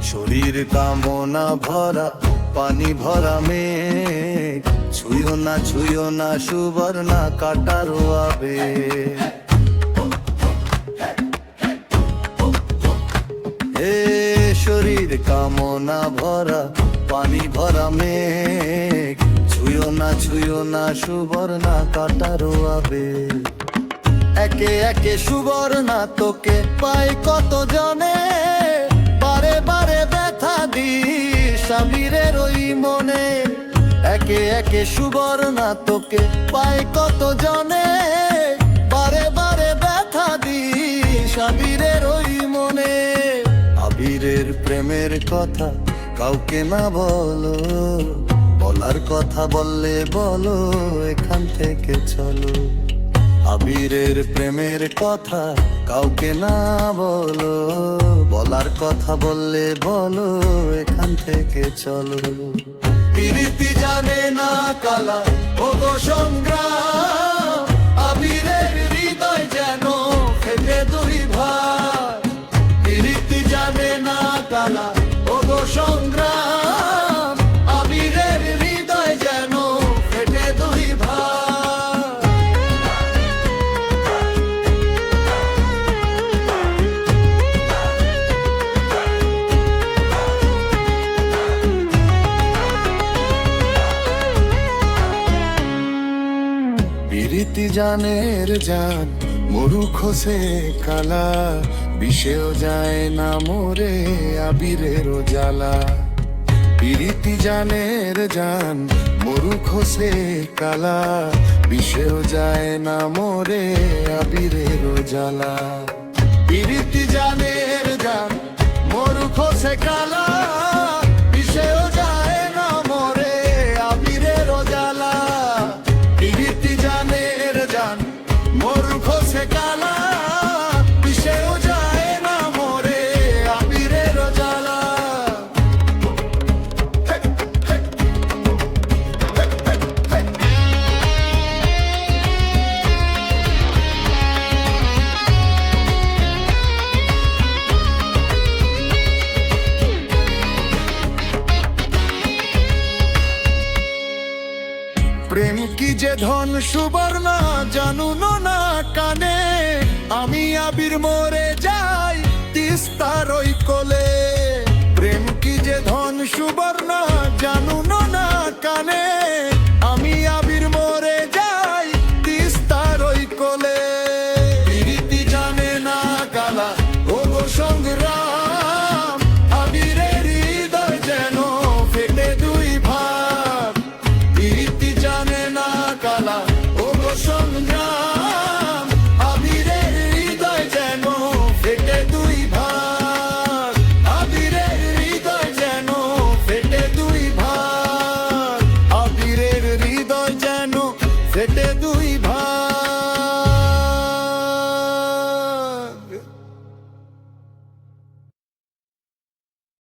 শরীর কামনা ভরা পানি ভরা মেঘ, ছুঁয়ো না সুবর্ণা কাটারো আবেগ। এ শরীর কামনা ভরা পানি ভরা মেঘ, ছুঁয়ো না সুবর্ণা কাটারো আবেগ। একে একে সুবর্ণা তোকে পায় কত জনে, বারে বারে ব্যথা দিস আবিরের ওই মনে। একে একে সুবর্ণা তোকে পায় কত জনে, বারে বারে ব্যথা দিস আবিরের ওই মনে। আবিরের প্রেমের কথা কাউকে না বলো, বলার কথা বললে বলো এখান থেকে চলো। আবিরের প্রেমের কথা কাউকে না বলো, বলার কথা বললে বলো এখান থেকে চলো। প্রীতি জানে না কালা ও গো সংগ্রাম, আবিরের হৃদয় যেন ফেটে দুই ভাই। প্রীতি জানে না কালা ও গো সংগ্রাম, আবিরের হৃদয় যেন ফেটে দুই ভাই। প্রীতি জানের জান মরু খসে কালা, বিষেও যায় না মোরে আবিরেরও জ্বালা। প্রীতি জানের জান মরু খসে কালা, বিষেও যায় না মোরে আবিরেরও জ্বালা। প্রীতি জানের জান মরু খসে কালা, বিষেও যায় না মোরে আবিরেরও জ্বালা। প্রীতি জানের জান মরু খসে কালা, বিষেও যায় না মোরে আবিরেরও জ্বালা। প্রেম কি যে ধন সুবর্ণা জানুন না কানে, আমি আবির মরে যাই তিস্তার ওই কোলে।